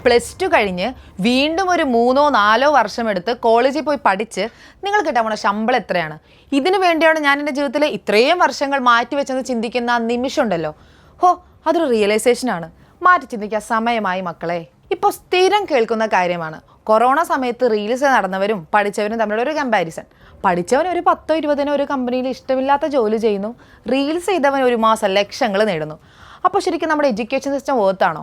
+2 കഴിഞ്ഞ് വീണ്ടും ഒരു 3-4 വർഷമെടുത്ത് കോളേജിൽ പോയി പഠിച്ച് നിങ്ങൾ കിട്ടാൻ പോണ ശമ്പളം എത്രയാണ്? ഇതിനു വേണ്ടിയാണ് ഞാൻ എൻ്റെ ജീവിതത്തിൽ ഇത്രയും വർഷങ്ങൾ മാറ്റിവെച്ചെന്ന് ചിന്തിക്കുന്ന ആ നിമിഷമുണ്ടല്ലോ, അതൊരു റിയലൈസേഷനാണ്. മാറ്റി ചിന്തിക്കാൻ സമയമായി മക്കളെ. ഇപ്പോൾ സ്ഥിരം കേൾക്കുന്ന കാര്യമാണ് കൊറോണ സമയത്ത് റീൽസ് നടന്നവരും പഠിച്ചവരും തമ്മിലുള്ള ഒരു കമ്പാരിസൺ. പഠിച്ചവൻ ഒരു 10-20 ഒരു കമ്പനിയിൽ ഇഷ്ടമില്ലാത്ത ജോലി ചെയ്യുന്നു, റീൽസ് ചെയ്തവൻ ഒരു മാസം ലക്ഷങ്ങൾ നേടുന്നു. അപ്പോൾ ശരിക്കും നമ്മുടെ എഡ്യൂക്കേഷൻ സിസ്റ്റം വേർത്താണോ?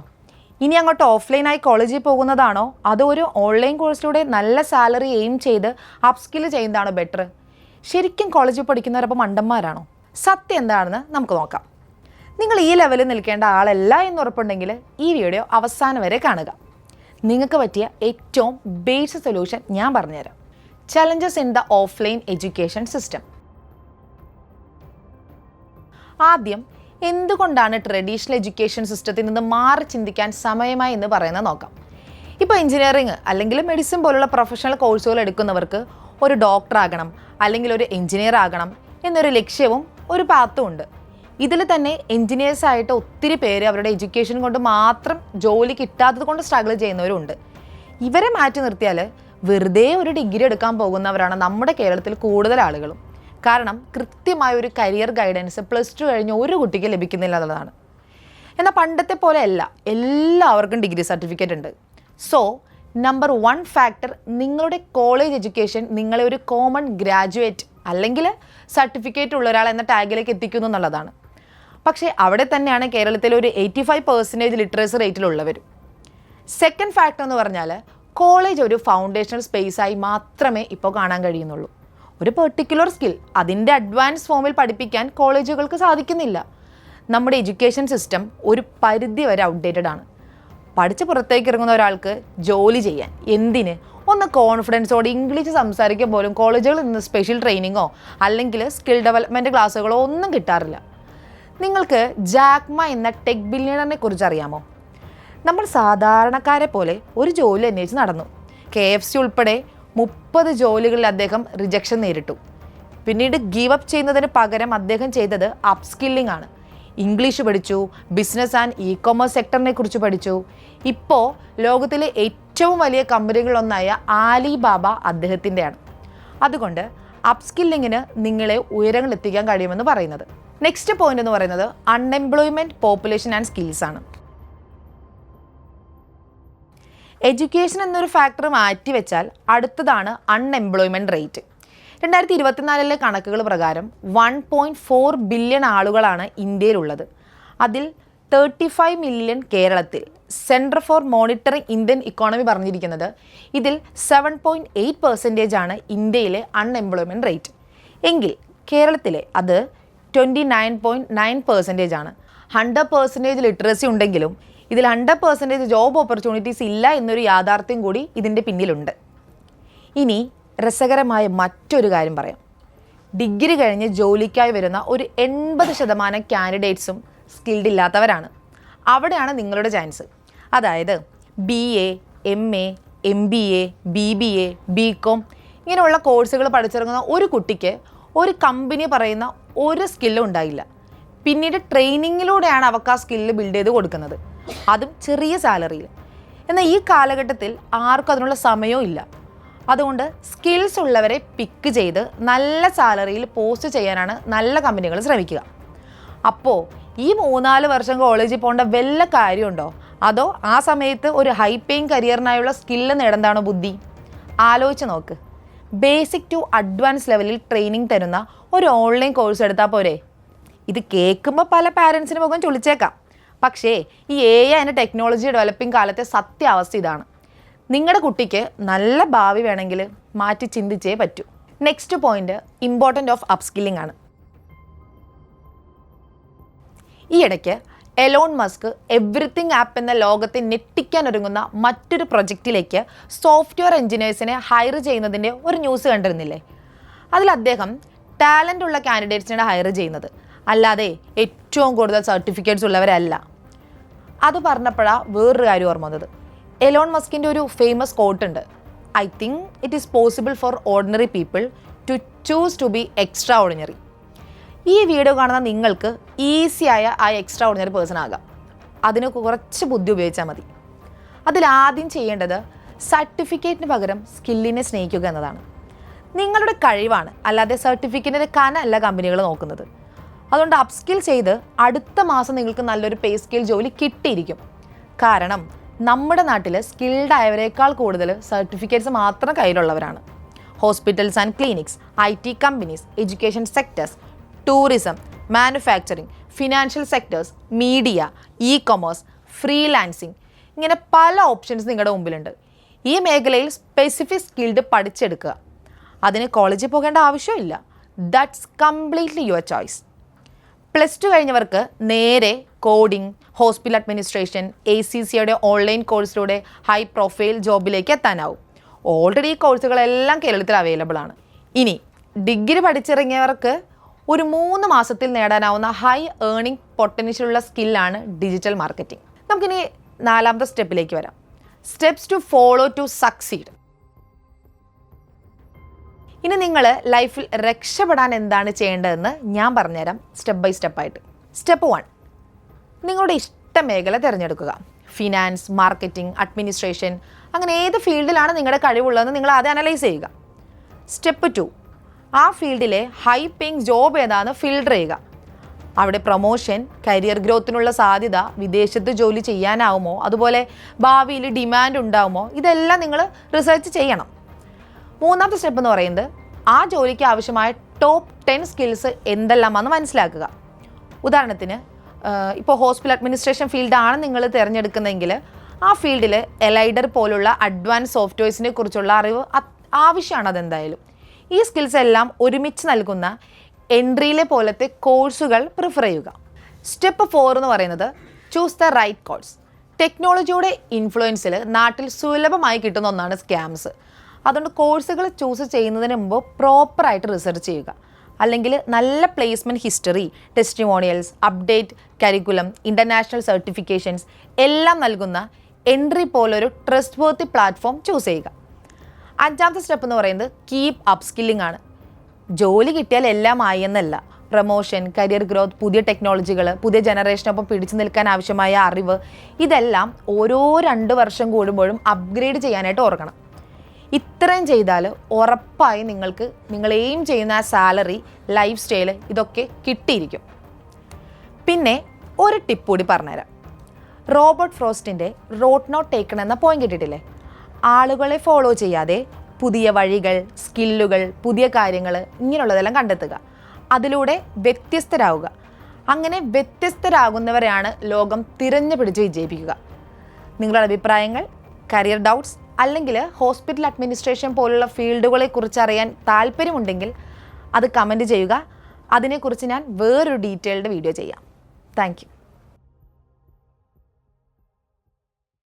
ഇനി അങ്ങോട്ട് ഓഫ്ലൈനായി കോളേജിൽ പോകുന്നതാണോ അതോ ഒരു ഓൺലൈൻ കോഴ്സിലൂടെ നല്ല സാലറി എയിം ചെയ്ത് അപ്സ്കിൽ ചെയ്യുന്നതാണോ ബെറ്റർ? ശരിക്കും കോളേജിൽ പഠിക്കുന്നവരപ്പോൾ മണ്ടന്മാരാണോ? സത്യം എന്താണെന്ന് നമുക്ക് നോക്കാം. നിങ്ങൾ ഈ ലെവലിൽ നിൽക്കേണ്ട ആളല്ല എന്ന് ഉറപ്പുണ്ടെങ്കിൽ ഈ വീഡിയോ അവസാനം വരെ കാണുക. നിങ്ങൾക്ക് പറ്റിയ ഏറ്റവും ബേസിക് സൊല്യൂഷൻ ഞാൻ പറഞ്ഞുതരാം. Challenges in the offline education system. ആദ്യം എന്തുകൊണ്ടാണ് ട്രഡീഷണൽ എഡ്യൂക്കേഷൻ സിസ്റ്റത്തിൽ നിന്ന് മാറി ചിന്തിക്കാൻ സമയമായി എന്ന് പറയുന്നത് നോക്കാം. ഇപ്പോൾ എഞ്ചിനീയറിംഗ് അല്ലെങ്കിൽ മെഡിസിൻ പോലുള്ള പ്രൊഫഷണൽ കോഴ്സുകൾ എടുക്കുന്നവർക്ക് ഒരു ഡോക്ടർ ആകണം അല്ലെങ്കിൽ ഒരു എഞ്ചിനീയർ ആകണം എന്നൊരു ലക്ഷ്യവും ഒരു പാത്തും ഉണ്ട്. ഇതിൽ തന്നെ എഞ്ചിനീയേഴ്സായിട്ട് ഒത്തിരി പേര് അവരുടെ എഡ്യൂക്കേഷൻ കൊണ്ട് മാത്രം ജോലി കിട്ടാത്തത് കൊണ്ട് സ്ട്രഗിൾ ചെയ്യുന്നവരുണ്ട്. ഇവരെ മാറ്റി നിർത്തിയാൽ വെറുതെ ഒരു ഡിഗ്രി എടുക്കാൻ പോകുന്നവരാണ് നമ്മുടെ കേരളത്തിൽ കൂടുതൽ ആളുകളും. കാരണം കൃത്യമായ ഒരു കരിയർ ഗൈഡൻസ് +2 കഴിഞ്ഞ് ഒരു കുട്ടിക്ക് ലഭിക്കുന്നില്ല എന്നുള്ളതാണ്. എന്നാൽ പണ്ടത്തെ പോലെ അല്ല, എല്ലാവർക്കും ഡിഗ്രി സർട്ടിഫിക്കറ്റ് ഉണ്ട്. സോ നമ്പർ 1 ഫാക്ടർ നിങ്ങളുടെ കോളേജ് എഡ്യൂക്കേഷൻ നിങ്ങളെ ഒരു കോമൺ ഗ്രാജുവേറ്റ് അല്ലെങ്കിൽ സർട്ടിഫിക്കറ്റ് ഉള്ള ഒരാൾ എന്ന ടാഗിലേക്ക് എത്തിക്കുന്നു എന്നുള്ളതാണ്. പക്ഷേ അവിടെ തന്നെയാണ് കേരളത്തിൽ ഒരു 85% ലിറ്ററസി റേറ്റിലുള്ളവർ. സെക്കൻഡ് ഫാക്ടർ എന്ന് പറഞ്ഞാൽ കോളേജ് ഒരു ഫൗണ്ടേഷണൽ സ്പേസായി മാത്രമേ ഇപ്പോൾ കാണാൻ കഴിയുന്നുള്ളൂ. ഒരു പെർട്ടിക്കുലർ സ്കിൽ അതിൻ്റെ അഡ്വാൻസ് ഫോമിൽ പഠിപ്പിക്കാൻ കോളേജുകൾക്ക് സാധിക്കുന്നില്ല. നമ്മുടെ എഡ്യൂക്കേഷൻ സിസ്റ്റം ഒരു പരിധി വരെ ഔട്ട്ഡേറ്റഡ് ആണ്. പഠിച്ച് പുറത്തേക്ക് ഇറങ്ങുന്ന ഒരാൾക്ക് ജോലി ചെയ്യാൻ എന്തിന് ഒന്ന് കോൺഫിഡൻസോടെ ഇംഗ്ലീഷ് സംസാരിക്കാൻ പോലും കോളേജുകളിൽ നിന്ന് സ്പെഷ്യൽ ട്രെയിനിങ്ങോ അല്ലെങ്കിൽ സ്കിൽ ഡെവലപ്മെൻറ്റ് ക്ലാസ്സുകളോ ഒന്നും കിട്ടാറില്ല. നിങ്ങൾക്ക് ജാക്മ എന്ന ടെക് ബില്യണറിനെ കുറിച്ച് അറിയാമോ? നമ്മൾ സാധാരണക്കാരെ പോലെ ഒരു ജോലി അന്വേഷിച്ച് നടന്നു. KFC ഉൾപ്പെടെ 30 ജോലികളിൽ അദ്ദേഹം റിജക്ഷൻ നേരിട്ടു. പിന്നീട് ഗീവ് അപ്പ് ചെയ്യുന്നതിന് പകരം അദ്ദേഹം ചെയ്തത് അപ്സ്കില്ലിംഗ് ആണ്. ഇംഗ്ലീഷ് പഠിച്ചു, ബിസിനസ് ആൻഡ് ഇ-കൊമേഴ്സ് സെക്ടറിനെ കുറിച്ച് പഠിച്ചു. ഇപ്പോൾ ലോകത്തിലെ ഏറ്റവും വലിയ കമ്പനികളൊന്നായ ആലിബാബ അദ്ദേഹത്തിൻ്റെയാണ്. അതുകൊണ്ട് അപ്സ്കില്ലിങ്ങിന് നിങ്ങളെ ഉയരങ്ങളിലെത്തിക്കാൻ കഴിയുമെന്ന് പറയുന്നത്. നെക്സ്റ്റ് പോയിന്റ് എന്ന് പറയുന്നത് അൺഎംപ്ലോയ്മെൻറ്റ്, പോപ്പുലേഷൻ ആൻഡ് സ്കിൽസ് ആണ്. എഡ്യൂക്കേഷൻ എന്നൊരു ഫാക്ടർ മാറ്റിവെച്ചാൽ അടുത്തതാണ് അൺഎംപ്ലോയ്മെൻറ്റ് റേറ്റ്. 2024 കണക്കുകൾ പ്രകാരം 1.4 ബില്യൺ ആളുകളാണ് ഇന്ത്യയിലുള്ളത്. അതിൽ 35 മില്യൺ കേരളത്തിൽ. Centre for monitoring Indian economy പറഞ്ഞിരിക്കുന്നത് ഇതിൽ 7.8% ആണ് ഇന്ത്യയിലെ അൺഎംപ്ലോയ്മെൻറ്റ് റേറ്റ്. എങ്കിൽ കേരളത്തിലെ അത് 29.9% ആണ്. 100% ലിറ്ററസി ഉണ്ടെങ്കിലും ഇതിൽ 100% ജോബ് ഓപ്പർച്യൂണിറ്റീസ് ഇല്ല എന്നൊരു യാഥാർത്ഥ്യം കൂടി ഇതിൻ്റെ പിന്നിലുണ്ട്. ഇനി രസകരമായ മറ്റൊരു കാര്യം പറയാം. ഡിഗ്രി കഴിഞ്ഞ് ജോലിക്കായി വരുന്ന ഒരു 80% കാൻഡിഡേറ്റ്സും സ്കിൽഡ് ഇല്ലാത്തവരാണ്. അവിടെയാണ് നിങ്ങളുടെ ചാൻസ്. അതായത് BA, MA, MBA, BBA, BCom ഇങ്ങനെയുള്ള കോഴ്സുകൾ പഠിച്ചിറങ്ങുന്ന ഒരു കുട്ടിക്ക് ഒരു കമ്പനി പറയുന്ന ഒരു സ്കില്ലും ഉണ്ടായില്ല. പിന്നീട് ട്രെയിനിങ്ങിലൂടെയാണ് അവർക്ക് ആ സ്കില്ല് ബിൽഡ് ചെയ്ത് കൊടുക്കുന്നത്, അതും ചെറിയ സാലറിയിൽ. എന്നാൽ ഈ കാലഘട്ടത്തിൽ ആർക്കും അതിനുള്ള സമയവും ഇല്ല. അതുകൊണ്ട് സ്കിൽസ് ഉള്ളവരെ പിക്ക് ചെയ്ത് നല്ല സാലറിയിൽ പോസ്റ്റ് ചെയ്യാനാണ് നല്ല കമ്പനികൾ ശ്രമിക്കുക. അപ്പോൾ ഈ 3-4 വർഷം കോളേജിൽ പോകേണ്ട വല്ല കാര്യമുണ്ടോ? അതോ ആ സമയത്ത് ഒരു ഹൈ പേയിങ് കരിയറിനായുള്ള സ്കില്ല് നേടേണ്ടതാണോ ബുദ്ധി? ആലോചിച്ച് നോക്ക്. ബേസിക് ടു അഡ്വാൻസ് ലെവലിൽ ട്രെയിനിങ് തരുന്ന ഒരു ഓൺലൈൻ കോഴ്സ് എടുത്താൽ പോരെ? ഇത് കേൾക്കുമ്പോൾ പല പാരൻസിന് മുഖം ചൊളിച്ചേക്കാം. പക്ഷേ ഈ AI ആൻഡ് ടെക്നോളജി ഡെവലപ്പിംഗ് കാലത്തെ സത്യാവസ്ഥ ഇതാണ്. നിങ്ങളുടെ കുട്ടിക്ക് നല്ല ഭാവി വേണമെങ്കിൽ മാറ്റി ചിന്തിച്ചേ പറ്റൂ. Next point important of upskilling ആണ്. ഈ ഇടയ്ക്ക് എലോൺ മസ്ക് എവ്രിതിങ് ആപ്പ് എന്ന ലോകത്തെ ഞെട്ടിക്കാൻ ഒരുങ്ങുന്ന മറ്റൊരു പ്രൊജക്റ്റിലേക്ക് സോഫ്റ്റ്വെയർ എഞ്ചിനീയേഴ്സിനെ ഹയർ ചെയ്യുന്നതിൻ്റെ ഒരു ന്യൂസ് കണ്ടിരുന്നില്ലേ? അതിൽ അദ്ദേഹം ടാലൻ്റ് ഉള്ള കാൻഡിഡേറ്റ്സിനാണ് ഹയർ ചെയ്യുന്നത്, അല്ലാതെ ഏറ്റവും കൂടുതൽ സർട്ടിഫിക്കറ്റ്സ് ഉള്ളവരല്ല. അത് പറഞ്ഞപ്പോഴാണ് വേറൊരു കാര്യം ഓർമ്മ വന്നത്. എലോൺ മസ്കിൻ്റെ ഒരു ഫേമസ് കോട്ട് ഉണ്ട്, I think it is possible for ordinary people to choose to be extraordinary. ഈ വീഡിയോ കാണുന്ന നിങ്ങൾക്ക് ഈസിയായ ആ എക്സ്ട്രാ ഓർഡിനറി പേഴ്സൺ ആകാം. അതിന് കുറച്ച് ബുദ്ധി ഉപയോഗിച്ചാൽ മതി. അതിലാദ്യം ചെയ്യേണ്ടത് സർട്ടിഫിക്കറ്റിന് പകരം സ്കില്ലിനെ സ്നേഹിക്കുക എന്നതാണ്. നിങ്ങളുടെ കഴിവാണ്, അല്ലാതെ സർട്ടിഫിക്കറ്റിൻ്റെ കനമല്ല കമ്പനികൾ നോക്കുന്നത്. അതുകൊണ്ട് അപ്സ്കിൽ ചെയ്ത് അടുത്ത മാസം നിങ്ങൾക്ക് നല്ലൊരു പേ സ്കിൽ ജോലി കിട്ടിയിരിക്കും. കാരണം നമ്മുടെ നാട്ടിൽ സ്കിൽഡ് ആയവരെക്കാൾ കൂടുതൽ സർട്ടിഫിക്കറ്റ്സ് മാത്രം കയ്യിലുള്ളവരാണ്. Hospitals and clinics, IT companies, education sectors, tourism, manufacturing, financial sectors, media, commerce, freelancing, ഇങ്ങനെ പല ഓപ്ഷൻസ് നിങ്ങളുടെ മുമ്പിലുണ്ട്. ഈ മേഖലയിൽ സ്പെസിഫിക് സ്കിൽഡ് പഠിച്ചെടുക്കുക. അതിന് കോളേജിൽ പോകേണ്ട ആവശ്യമില്ല. That's completely your choice. +2 കഴിഞ്ഞവർക്ക് നേരെ കോഡിംഗ്, ഹോസ്പിറ്റൽ അഡ്മിനിസ്ട്രേഷൻ, ACCയുടെ ഓൺലൈൻ കോഴ്സിലൂടെ ഹൈ പ്രൊഫൈൽ ജോബിലേക്ക് എത്താനാവും. ഓൾറെഡി ഈ കോഴ്സുകളെല്ലാം കേരളത്തിൽ അവൈലബിൾ ആണ്. ഇനി ഡിഗ്രി പഠിച്ചിറങ്ങിയവർക്ക് ഒരു 3 മാസത്തിൽ നേടാനാവുന്ന ഹൈ ഏർണിംഗ് പൊട്ടൻഷ്യലുള്ള സ്കില്ലാണ് ഡിജിറ്റൽ മാർക്കറ്റിംഗ്. നമുക്കിനി 4ാമത്തെ സ്റ്റെപ്പിലേക്ക് വരാം. Steps to follow to succeed. ഇനി നിങ്ങൾ ലൈഫിൽ രക്ഷപ്പെടാൻ എന്താണ് ചെയ്യേണ്ടതെന്ന് ഞാൻ പറഞ്ഞുതരാം സ്റ്റെപ്പ് ബൈ സ്റ്റെപ്പായിട്ട്. സ്റ്റെപ്പ് 1, നിങ്ങളുടെ ഇഷ്ട മേഖല തിരഞ്ഞെടുക്കുക. ഫിനാൻസ്, മാർക്കറ്റിംഗ്, അഡ്മിനിസ്ട്രേഷൻ, അങ്ങനെ ഏത് ഫീൽഡിലാണ് നിങ്ങളുടെ കഴിവുള്ളതെന്ന് നിങ്ങൾ ആദ്യം അനലൈസ് ചെയ്യുക. സ്റ്റെപ്പ് 2, ആ ഫീൽഡിലെ ഹൈ പേയിങ് ജോബ് ഏതാണെന്ന് ഫിൽട്ടർ ചെയ്യുക. അവിടെ പ്രൊമോഷൻ, കരിയർ ഗ്രോത്തിനുള്ള സാധ്യത, വിദേശത്ത് ജോലി ചെയ്യാനാവുമോ, അതുപോലെ ഭാവിയിൽ ഡിമാൻഡ് ഉണ്ടാവുമോ, ഇതെല്ലാം നിങ്ങൾ റിസർച്ച് ചെയ്യണം. 3ാമത്തെ സ്റ്റെപ്പ് എന്ന് പറയുന്നത് ആ ജോലിക്ക് ആവശ്യമായ ടോപ്പ് 10 സ്കിൽസ് എന്തെല്ലാമാണെന്ന് മനസ്സിലാക്കുക. ഉദാഹരണത്തിന് ഇപ്പോൾ ഹോസ്പിറ്റൽ അഡ്മിനിസ്ട്രേഷൻ ഫീൽഡാണ് നിങ്ങൾ തിരഞ്ഞെടുക്കുന്നതെങ്കിൽ ആ ഫീൽഡിൽ എലൈഡർ പോലുള്ള അഡ്വാൻസ് സോഫ്റ്റ്വെയർസിനെ കുറിച്ചുള്ള അറിവ് ആവശ്യമാണ്. അതെന്തായാലും ഈ സ്കിൽസ് എല്ലാം ഒരുമിച്ച് നൽകുന്ന എൻട്രിയിലെ പോലത്തെ കോഴ്സുകൾ പ്രിഫർ ചെയ്യുക. സ്റ്റെപ്പ് 4 എന്ന് പറയുന്നത് ചൂസ് ദ റൈറ്റ് കോഴ്സ്. ടെക്നോളജിയുടെ ഇൻഫ്ലുവൻസിൽ നാട്ടിൽ സുലഭമായി കിട്ടുന്ന ഒന്നാണ് സ്കാംസ്. അതുകൊണ്ട് കോഴ്സുകൾ ചൂസ് ചെയ്യുന്നതിന് മുമ്പ് പ്രോപ്പറായിട്ട് റിസർച്ച് ചെയ്യുക. അല്ലെങ്കിൽ നല്ല placement history, testimonials, update curriculum, international certifications എല്ലാം നൽകുന്ന എൻട്രി പോലൊരു ട്രസ്റ്റ് വർത്തി പ്ലാറ്റ്ഫോം ചൂസ് ചെയ്യുക. 5ാമത്തെ സ്റ്റെപ്പ് എന്ന് പറയുന്നത് കീപ്പ് അപ്പ് സ്കില്ലിംഗ് ആണ്. ജോലി കിട്ടിയാൽ എല്ലാം ആയി എന്നല്ല. പ്രൊമോഷൻ, കരിയർ ഗ്രോത്ത്, പുതിയ ടെക്നോളജികൾ, പുതിയ ജനറേഷനൊപ്പം പിടിച്ചു നിൽക്കാൻ ആവശ്യമായ അറിവ്, ഇതെല്ലാം ഓരോ 2 വർഷം കൂടുമ്പോഴും അപ്ഗ്രേഡ് ചെയ്യാനായിട്ട് ഓർക്കണം. ഇത്രയും ചെയ്താൽ ഉറപ്പായി നിങ്ങൾക്ക് നിങ്ങൾ എയിം ചെയ്യുന്ന ആ സാലറി, ലൈഫ് സ്റ്റൈൽ ഇതൊക്കെ കിട്ടിയിരിക്കും. പിന്നെ ഒരു ടിപ്പ് കൂടി പറഞ്ഞുതരാം. റോബർട്ട് ഫ്രോസ്റ്റിൻ്റെ റോട്ട് നോട്ട് ടേക്കൺ എന്ന പോയിന്റ് കിട്ടിയിട്ടില്ലേ? ആളുകളെ ഫോളോ ചെയ്യാതെ പുതിയ വഴികൾ, സ്കില്ലുകൾ, പുതിയ കാര്യങ്ങൾ ഇങ്ങനെയുള്ളതെല്ലാം കണ്ടെത്തുക. അതിലൂടെ വ്യത്യസ്തരാവുക. അങ്ങനെ വ്യത്യസ്തരാകുന്നവരെയാണ് ലോകം തിരഞ്ഞു പിടിച്ച് വിജയിപ്പിക്കുക. നിങ്ങളുടെ അഭിപ്രായങ്ങൾ, കരിയർ ഡൗട്ട്സ് അല്ലെങ്കിൽ ഹോസ്പിറ്റൽ അഡ്മിനിസ്ട്രേഷൻ പോലുള്ള ഫീൽഡുകളെ കുറിച്ച് അറിയാൻ താല്പര്യമുണ്ടെങ്കിൽ അത് കമൻറ്റ് ചെയ്യുക. അതിനെക്കുറിച്ച് ഞാൻ വേറൊരു ഡീറ്റെയിൽഡ് വീഡിയോ ചെയ്യാം. Thank you.